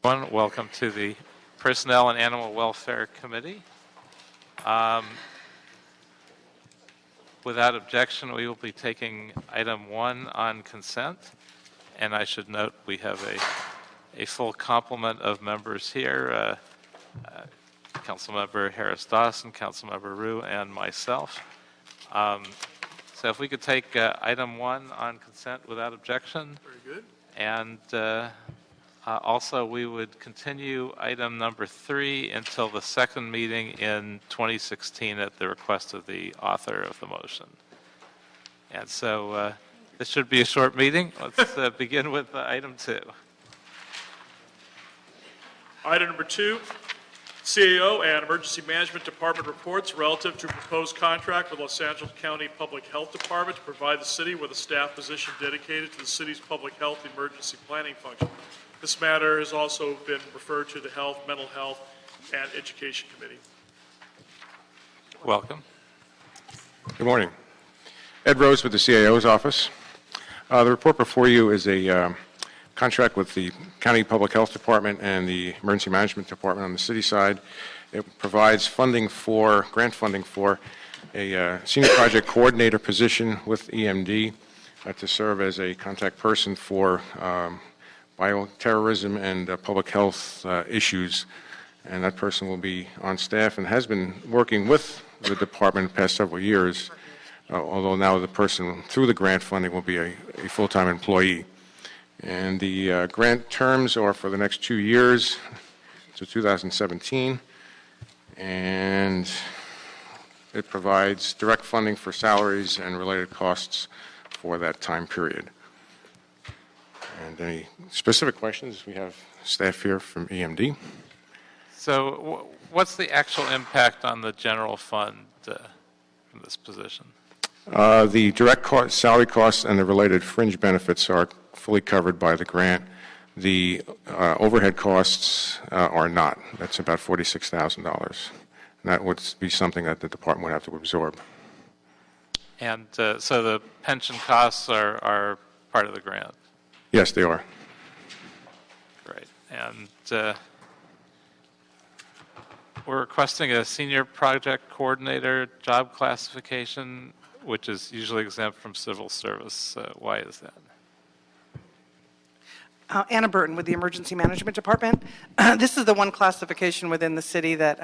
everyone. Welcome to the Personnel and Animal Welfare Committee. Without objection, we will be taking item 1 on consent. And I should note we have a full complement of members here. Councilmember Harris Dawson, Councilmember Ryu, and myself. So if we could take item 1 on consent without objection. Very good. And also we would continue item number 3 until the second meeting in 2016 at the request of the author of the motion. And so this should be a short meeting. Let's begin with item 2. Item number 2, CAO and Emergency Management Department reports relative to proposed contract with Los Angeles County Public Health Department to provide the city with a staff position dedicated to the city's public health emergency planning function. This matter has also been referred to the Health, Mental Health, and Education Committee. Welcome. Good morning. Ed Rose with the CAO's office. The report before you is a contract with the County Public Health Department and the Emergency Management Department on the city side. It provides funding for, grant funding for a senior project coordinator position with EMD to serve as a contact person for bioterrorism and public health issues. And that person will be on staff and has been working with the department the past several years, although now the person through the grant funding will be a full-time employee. And the grant terms are for the next 2 years, to 2017, and it provides direct funding for salaries and related costs for that time period. And any specific questions, we have staff here from EMD. So what's the actual impact on the general fund from this position? The direct salary costs and the related fringe benefits are fully covered by the grant. The overhead costs are not. That's about $46,000. And that would be something that the department would have to absorb. And so the pension costs are part of the grant? Yes, they are. Great. And we're requesting a senior project coordinator job classification, which is usually exempt from civil service. Why is that? Anna Burton with the Emergency Management Department. This is the one classification within the city that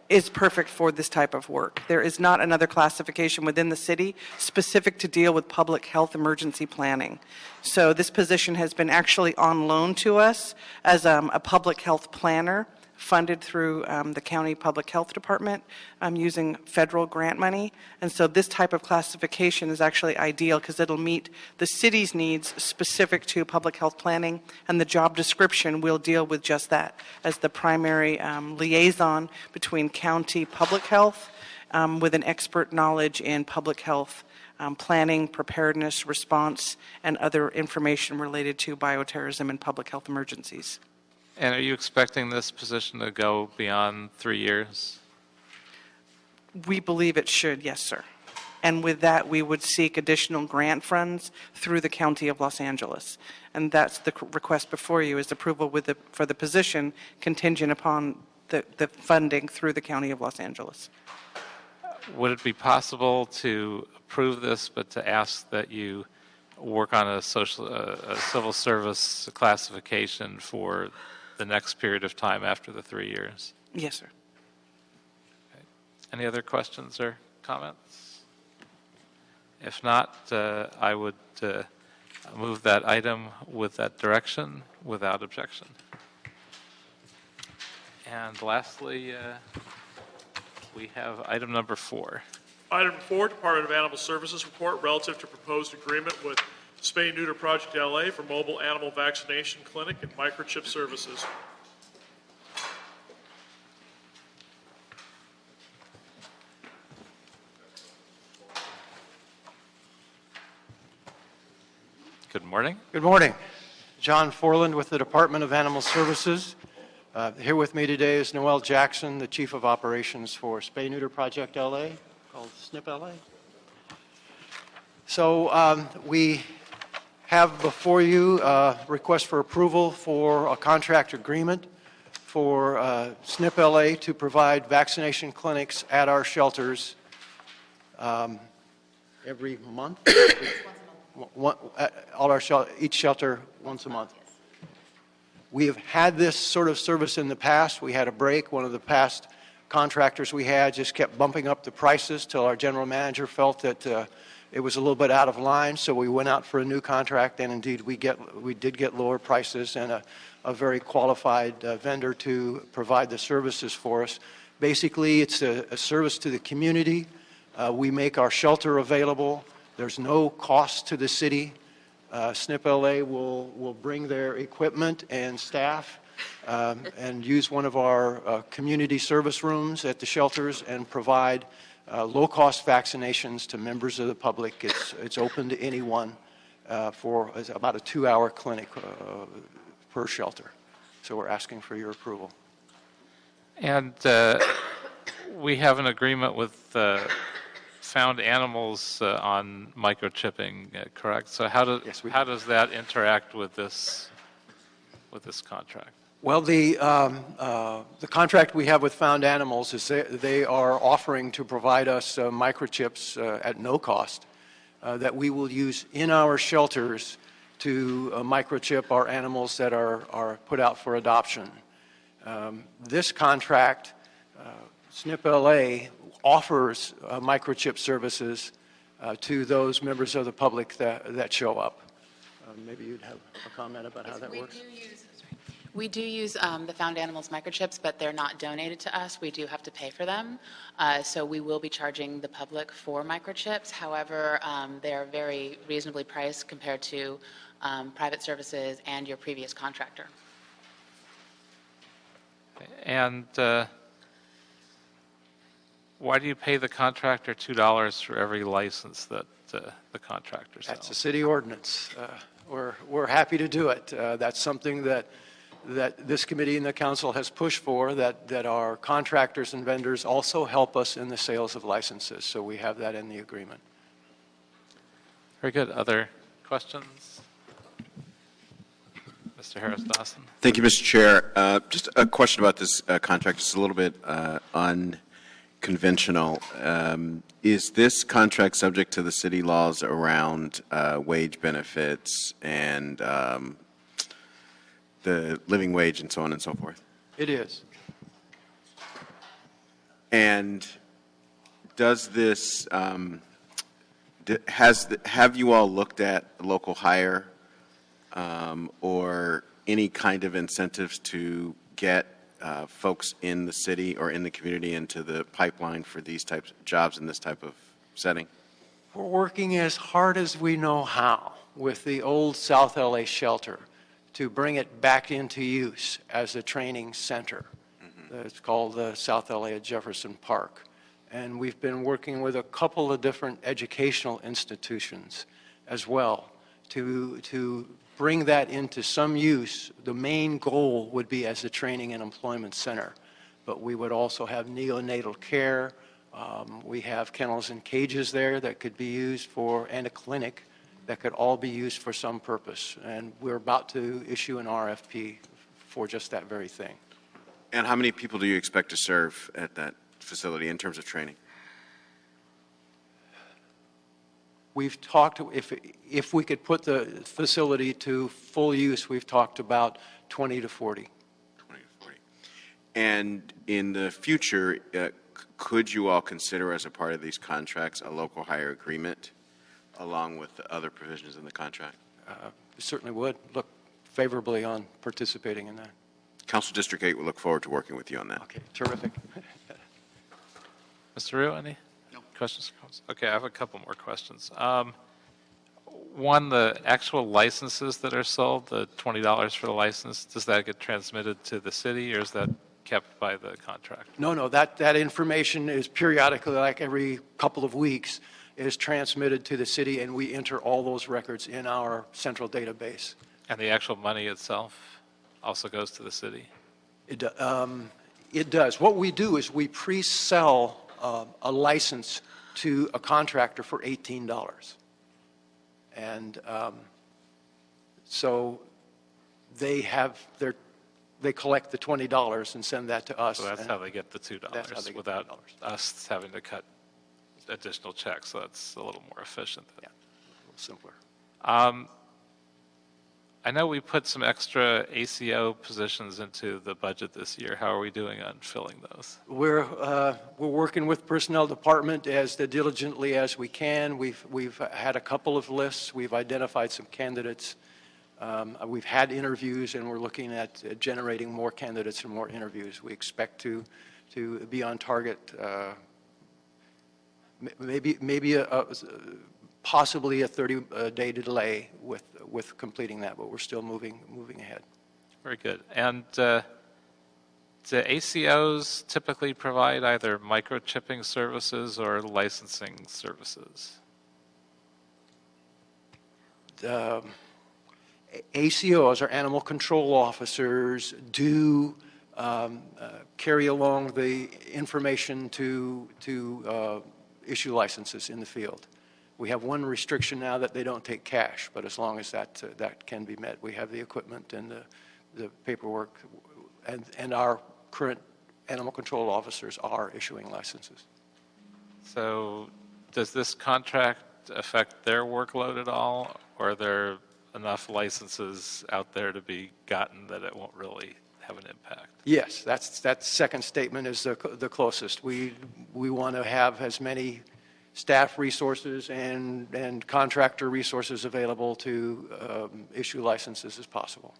is perfect for this type of work. There is not another classification within the city specific to deal with public health emergency planning. So this position has been actually on loan to us as a public health planner funded through the County Public Health Department using federal grant money. And so this type of classification is actually ideal because it'll meet the city's needs specific to public health planning, and the job description will deal with just that as the primary liaison between county public health with an expert knowledge in public health planning, preparedness, response, and other information related to bioterrorism and public health emergencies. And are you expecting this position to go beyond 3 years? We believe it should, yes, sir. And with that, we would seek additional grant funds through the County of Los Angeles. And that's the request before you, is approval for the position contingent upon the funding through the County of Los Angeles. Would it be possible to approve this, but to ask that you work on a civil service classification for the next period of time after the 3 years? Yes, sir. Okay. Any other questions or comments? If not, I would move that item with that direction without objection. And lastly, we have item number 4. Item 4, Department of Animal Services report relative to proposed agreement with Spay Neuter Project LA for mobile animal vaccination clinic and microchip services. Good morning. Good morning. John Forland with the Department of Animal Services. Here with me today is Noel Jackson, the Chief of Operations for Spay Neuter Project LA, called SNP LA. So we have before you a request for approval for a contract agreement for SNP LA to provide vaccination clinics at our shelters every month? Each shelter once a month. We have had this sort of service in the past. We had a break. One of the past contractors we had just kept bumping up the prices till our general manager felt that it was a little bit out of line, so we went out for a new contract, and indeed we did get lower prices and a very qualified vendor to provide the services for us. Basically, it's a service to the community. We make our shelter available. There's no cost to the city. SNP LA will bring their equipment and staff and use one of our community service rooms at the shelters and provide low-cost vaccinations to members of the public. It's open to anyone for about a 2-hour clinic per shelter. So we're asking for your approval. And we have an agreement with Found Animals on microchipping, correct? So how does that interact with this contract? Well, the contract we have with Found Animals is they are offering to provide us microchips at no cost that we will use in our shelters to microchip our animals that are put out for adoption. This contract, SNP LA offers microchip services to those members of the public that show up. Maybe you'd have a comment about how that works? We do use the Found Animals microchips, but they're not donated to us. We do have to pay for them. So we will be charging the public for microchips. However, they are very reasonably priced compared to private services and your previous contractor. And why do you pay the contractor $2 for every license that the contractor sells? That's a city ordinance. We're happy to do it. That's something that this committee and the council has pushed for, that our contractors and vendors also help us in the sales of licenses. So we have that in the agreement. Very good. Other questions? Mr. Harris Dawson. Thank you, Mr. Chair. Just a question about this contract. It's a little bit unconventional. Is this contract subject to the city laws around wage benefits and the living wage and so on and so forth? It is. And does this have you all looked at local hire or any kind of incentives to get folks in the city or in the community into the pipeline for these types of jobs in this type of setting? We're working as hard as we know how with the old South LA shelter to bring it back into use as a training center. It's called the South LA at Jefferson Park. And we've been working with a couple of different educational institutions as well to bring that into some use. The main goal would be as a training and employment center. But we would also have neonatal care. We have kennels and cages there that could be used for, and a clinic that could all be used for some purpose. And we're about to issue an RFP for just that very thing. And how many people do you expect to serve at that facility in terms of training? We've talked, if we could put the facility to full use, we've talked about 20 to 40. 20 to 40. And in the future, could you all consider as a part of these contracts a local hire agreement along with the other provisions in the contract? Certainly would look favorably on participating in that. Council District 8 will look forward to working with you on that. Okay, terrific. Mr. Rue, any questions? Okay, I have a couple more questions. One, the actual licenses that are sold, the $20 for the license, does that get transmitted to the city or is that kept by the contractor? No, that information is periodically, like every couple of weeks, is transmitted to the city, and we enter all those records in our central database. And the actual money itself also goes to the city? It does. What we do is we pre-sell a license to a contractor for $18. And So they collect the $20 and send that to us. So that's how they get the That's how they $2 get without $2. us having to cut additional checks. So that's a little more efficient. Yeah, a little simpler. I know we put some extra ACO positions into the budget this year. How are we doing on filling those? We're working with Personnel Department as diligently as we can. We've had a couple of lists. We've identified some candidates. We've had interviews, and we're looking at generating more candidates and more interviews. We expect to be on target, possibly a 30-day delay with completing that, but we're still moving ahead. Very good. And do ACOs typically provide either microchipping services or licensing services? ACOs, or animal control officers, do carry along the information to issue licenses in the field. We have one restriction now that they don't take cash, but as long as that can be met, we have the equipment and the paperwork, and our current animal control officers are issuing licenses. So does this contract affect their workload at all, or are there enough licenses out there to be gotten that it won't really have an impact? Yes, that second statement is the closest. We want to have as many staff resources and contractor resources available to issue licenses as possible.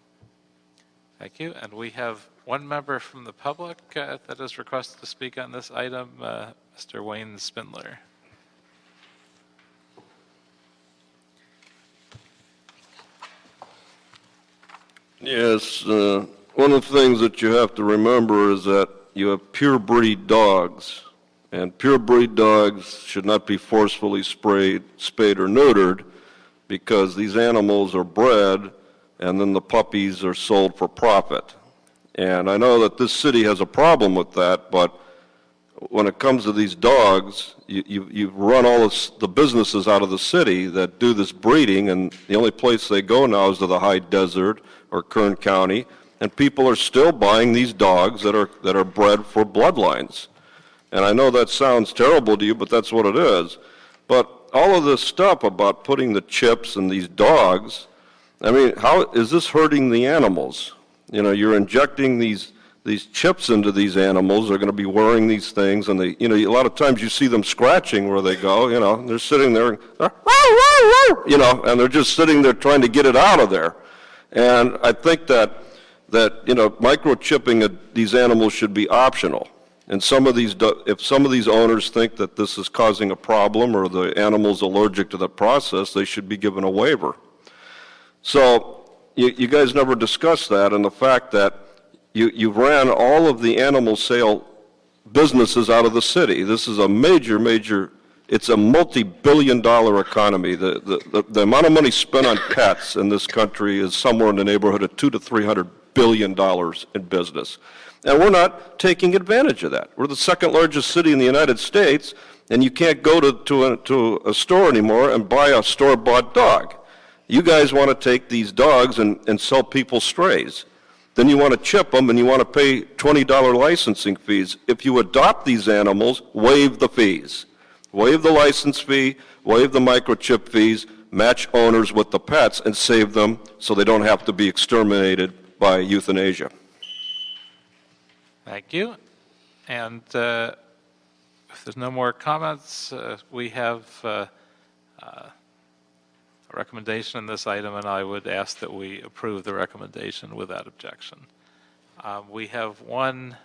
Thank you. And we have one member from the public that has requested to speak on this item, Mr. Wayne Spindler. Yes, one of the things that you have to remember is that you have pure breed dogs, and pure breed dogs should not be forcefully spayed or neutered, because these animals are bred and then the puppies are sold for profit. And I know that this city has a problem with that, but when it comes to these dogs, you run all the businesses out of the city that do this breeding, and the only place they go now is to the high desert or Kern County, and people are still buying these dogs that are bred for bloodlines. And I know that sounds terrible to you, but that's what it is. But all of this stuff about putting the chips in these dogs, I mean, how is this hurting the animals? You know, you're injecting these chips into these animals. They're going to be wearing these things, and a lot of times you see them scratching where they go. They're sitting there, and they're just sitting there trying to get it out of there. And I think that microchipping these animals should be optional. And if some of these owners think that this is causing a problem or the animal's allergic to the process, they should be given a waiver. So you guys never discussed that, and the fact that you ran all of the animal sale businesses out of the city. This is a major, it's a multi-billion-dollar economy. The amount of money spent on pets in this country is somewhere in the neighborhood of $200 to $300 billion in business. And we're not taking advantage of that. We're the second largest city in the United States, and you can't go to a store anymore and buy a store-bought dog. You guys want to take these dogs and sell people strays. Then you want to chip them, and you want to pay $20 licensing fees. If you adopt these animals, waive the fees. Waive the license fee, waive the microchip fees, match owners with the pets, and save them so they don't have to be exterminated by euthanasia. Thank you. And if there's no more comments, we have a recommendation in this item, and I would ask that we approve the recommendation without objection. We have one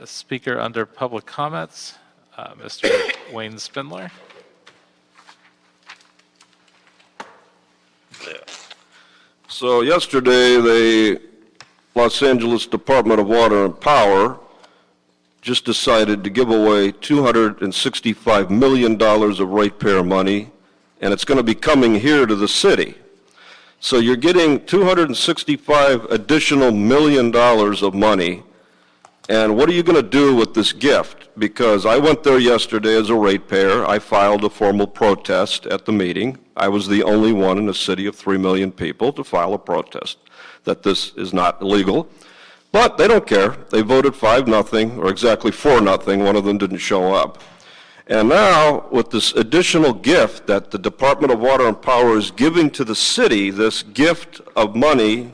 speaker under public comments, Mr. Wayne Spindler. So yesterday, the Los Angeles Department of Water and Power just decided to give away $265 million of ratepayer money, and it's going to be coming here to the city. So you're getting $265 additional million of money And what are you going to do with this gift? Because I went there yesterday as a ratepayer. I filed a formal protest at the meeting. I was the only one in a city of 3 million people to file a protest that this is not illegal. But they don't care. They voted 5-0, or exactly 4-0. One of them didn't show up. And now, with this additional gift that the Department of Water and Power is giving to the city, this gift of money,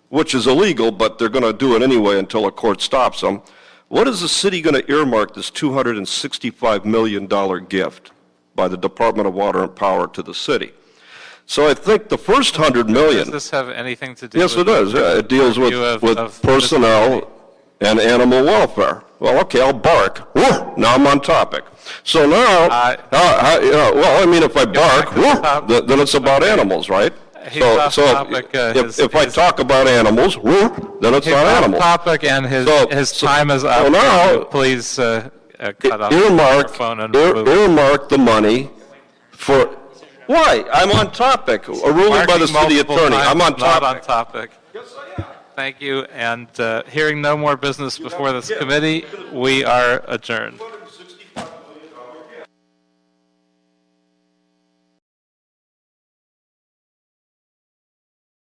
which is illegal, but they're going to do it anyway until a court stops them, what is the city going to earmark this $265 million gift by the Department of Water and Power to the city? So I think the first $100 million... Does this have anything to do Yes, with... it does. Yeah, it deals with personnel and animal welfare. Well, okay, I'll bark. Woo! Now I'm on topic. So now, well, I mean, if I bark, woo, then it's about animals, right? He's off topic. If I talk about animals, woo, then it's not animals. He's off topic and his time is up. So now, please cut off the microphone and remove it. earmark the money for... Why? I'm on topic. A ruling by the city attorney. I'm on topic. Not on topic. Thank you. And hearing no more business before this committee, we are adjourned.